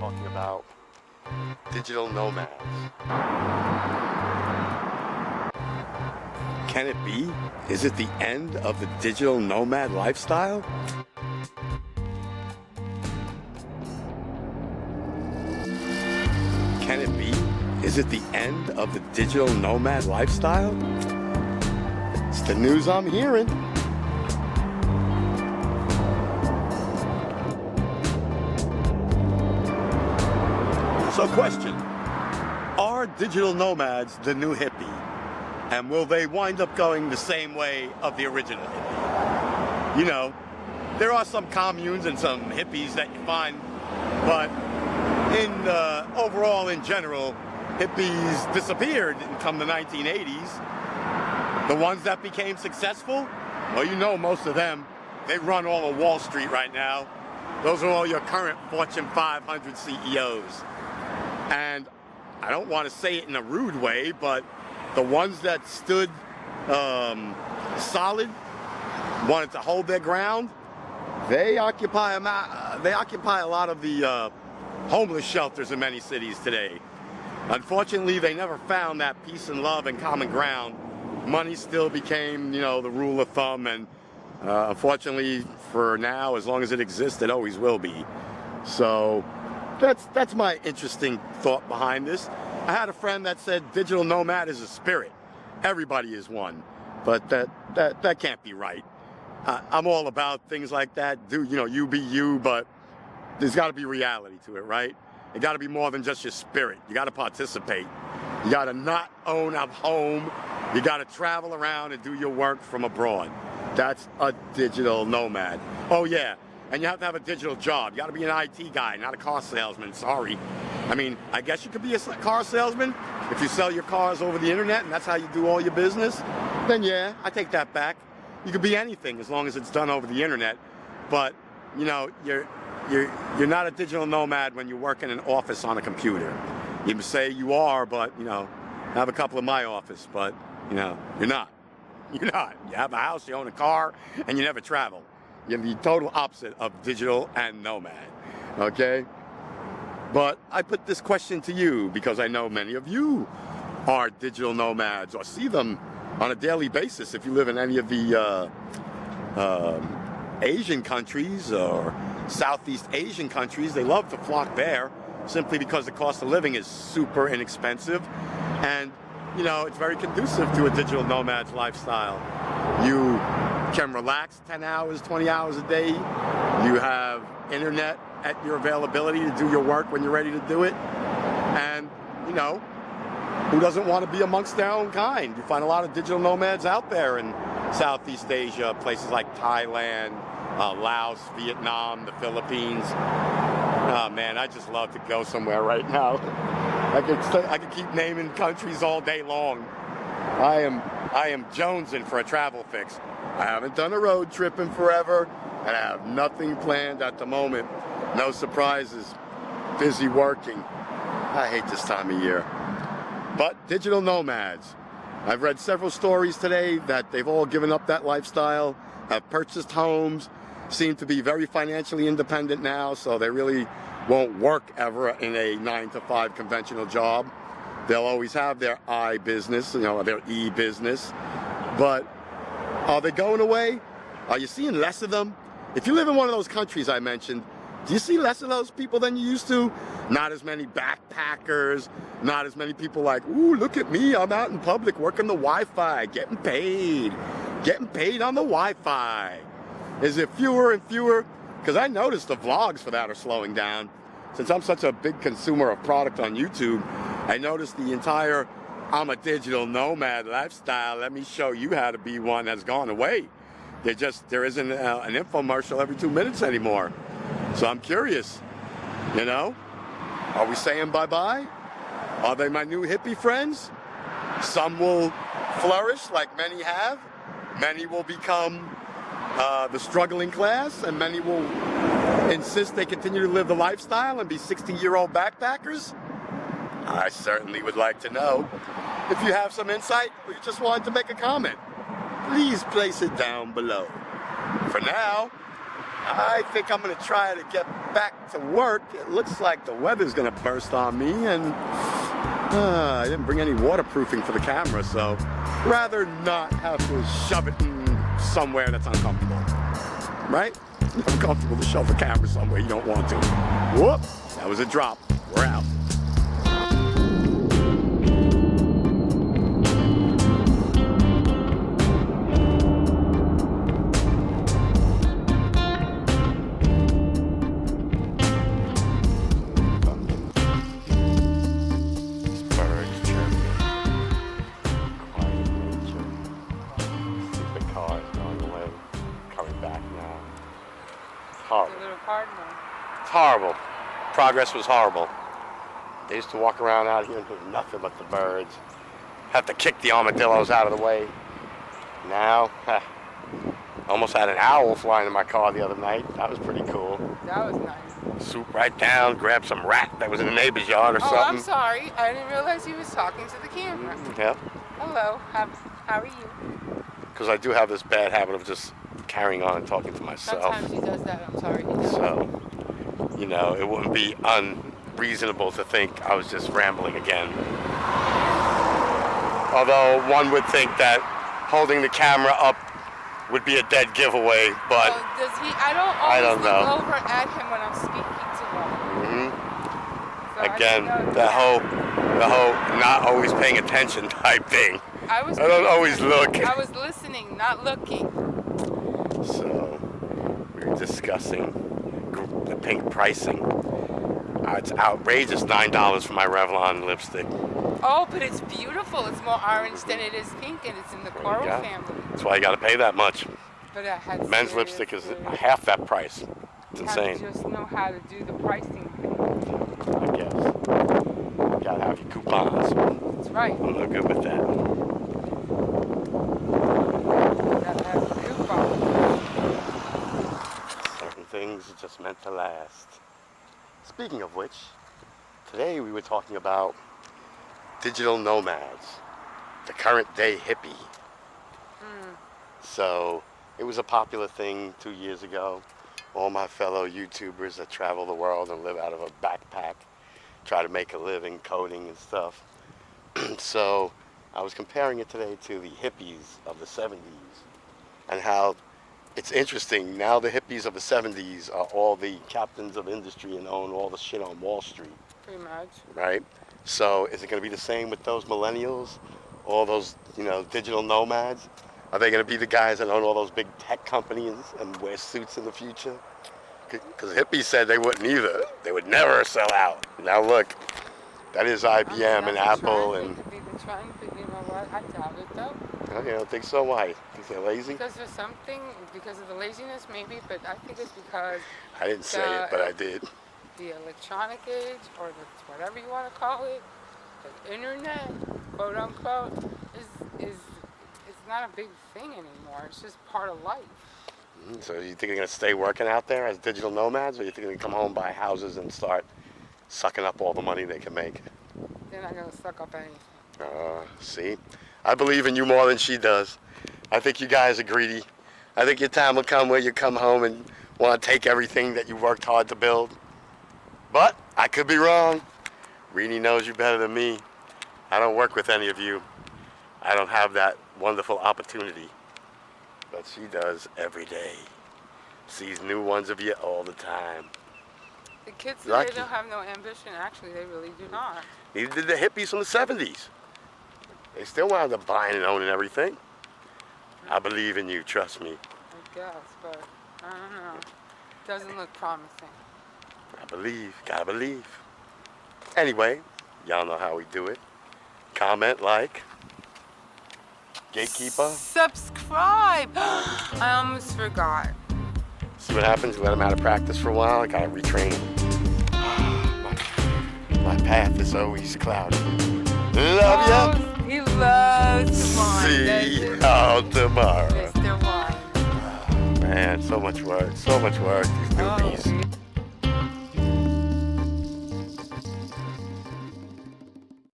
talking about digital nomads. Can it be? Is it the end of the digital nomad lifestyle? Can it be? Is it the end of the digital nomad lifestyle? It's the news I'm hearing. So question, are digital nomads the new hippie? And will they wind up going the same way of the original hippie? You know, there are some communes and some hippies that you find, but overall in general, hippies disappeared come the 1980s. The ones that became successful, well, you know most of them, they run all of Wall Street right now. Those are all your current Fortune 500 CEOs. And I don't want to say it in a rude way, but the ones that stood solid, wanted to hold their ground, they occupy a lot of the homeless shelters in many cities today. Unfortunately, they never found that peace and love and common ground. Money still became, the rule of thumb, and unfortunately for now, as long as it exists, it always will be. So that's my interesting thought behind this. I had a friend that said digital nomad is a spirit. Everybody is one, but that can't be right. I'm all about things like that. You be you, but there's got to be reality to it, right? It got to be more than just your spirit. You got to participate. You got to not own a home. You got to travel around and do your work from abroad. That's a digital nomad. Oh yeah, and you have to have a digital job. You got to be an IT guy, not a car salesman. Sorry. I mean, I guess you could be a car salesman if you sell your cars over the internet and that's how you do all your business. Then yeah, I take that back. You could be anything as long as it's done over the internet. But you're not a digital nomad when you work in an office on a computer. You say you are, but I have a couple in my office, but you're not. You're not. You have a house, you own a car, and you never travel. You're the total opposite of digital and nomad. Okay? But I put this question to you because I know many of you are digital nomads or see them on a daily basis. If you live in any of the Asian countries or Southeast Asian countries, they love to flock there simply because the cost of living is super inexpensive. And, it's very conducive to a digital nomad's lifestyle. You can relax 10 hours, 20 hours a day. You have internet at your availability to do your work when you're ready to do it. And, who doesn't want to be amongst their own kind? You find a lot of digital nomads out there in Southeast Asia, places like Thailand, Laos, Vietnam, the Philippines. Oh man, I just love to go somewhere right now. I could keep naming countries all day long. I am jonesing for a travel fix. I haven't done a road trip in forever, and I have nothing planned at the moment. No surprises. Busy working. I hate this time of year. But digital nomads. I've read several stories today that they've all given up that lifestyle, have purchased homes, seem to be very financially independent now, so they really won't work ever in a 9-to-5 conventional job. They'll always have their business, their e-business. But are they going away? Are you seeing less of them? If you live in one of those countries I mentioned, do you see less of those people than you used to? Not as many backpackers, not as many people like, ooh, look at me, I'm out in public working the Wi-Fi, getting paid on the Wi-Fi. Is it fewer and fewer? Because I noticed the vlogs for that are slowing down. Since I'm such a big consumer of product on YouTube, I noticed the entire I'm a digital nomad lifestyle, let me show you how to be one, has gone away. There isn't an infomercial every 2 minutes anymore. So I'm curious, are we saying bye-bye? Are they my new hippie friends? Some will flourish like many have. Many will become the struggling class, and many will insist they continue to live the lifestyle and be 60-year-old backpackers. I certainly would like to know. If you have some insight or you just wanted to make a comment, please place it down below. For now, I think I'm gonna try to get back to work. It looks like the weather's gonna burst on me, and I didn't bring any waterproofing for the camera, so rather not have to shove it in somewhere that's uncomfortable. Right? Uncomfortable to shove the camera somewhere you don't want to. Whoop! That was a drop. We're out. Horrible. It's horrible. Progress was horrible. They used to walk around out here and do nothing but the birds. Have to kick the armadillos out of the way. Now, almost had an owl flying in my car the other night. That was pretty cool. That was nice. Swoop right down, grab some rat that was in the neighbor's yard or something. Oh, I'm sorry. I didn't realize he was talking to the camera. Yep. Hello. How are you? Because I do have this bad habit of just carrying on and talking to myself. Sometimes he does that. I'm sorry. He does. So, you know, it wouldn't be unreasonable to think I was just rambling again. Although one would think that holding the camera up would be a dead giveaway, but does he? I don't know. Look over at him when I'm speaking to him. Mm-hmm. So Again, the whole not always paying attention type thing. I don't always look. I was listening, not looking. So we were discussing the pink pricing. It's outrageous, $9 for my Revlon lipstick. Oh, but it's beautiful. It's more orange than it is pink, and it's in the coral family. That's why you got to pay that much. But I had men's lipstick is half that price. It's insane. You just know how to do the pricing thing. I guess. You got to have your coupons. That's right. I'm no good with that. Certain things are just meant to last. Speaking of which, today we were talking about digital nomads, the current day hippie. So it was a popular thing 2 years ago. All my fellow YouTubers that travel the world and live out of a backpack, try to make a living coding and stuff. So I was comparing it today to the hippies of the 70s and how it's interesting. Now the hippies of the 70s are all the captains of industry and own all the shit on Wall Street. Pretty much. Right? So is it going to be the same with those millennials? All those, digital nomads? Are they going to be the guys that own all those big tech companies and wear suits in the future? Because hippies said they wouldn't either. They would never sell out. Now look, that is IBM and Apple and... It could be the trend, but you know what? I doubt it though. Oh, you don't think so? Why? Think they're lazy? Because there's something, because of the laziness maybe, but I think it's because... I didn't say it, but I did. The electronic age, or whatever you want to call it, the internet, quote unquote, is it's not a big thing anymore. It's just part of life. So you think they're going to stay working out there as digital nomads, or you think they're going to come home, buy houses, and start sucking up all the money they can make? They're not going to suck up anything. See? I believe in you more than she does. I think you guys are greedy. I think your time will come where you come home and want to take everything that you worked hard to build. But I could be wrong. Reenie knows you better than me. I don't work with any of you. I don't have that wonderful opportunity. But she does every day. Sees new ones of you all the time. The kids today don't have no ambition. Actually, they really do not. Neither did the hippies from the 70s. They still wound up buying and owning everything. I believe in you, trust me. I guess, but I don't know. Doesn't look promising. I believe, gotta believe. Anyway, y'all know how we do it. Comment, like, gatekeeper. Subscribe! I almost forgot. See what happens? You let them out of practice for a while, I gotta retrain them. My path is always cloudy. Love ya! He loves wine. See y'all tomorrow. Mr. Wine. Man, so much work, these newbies.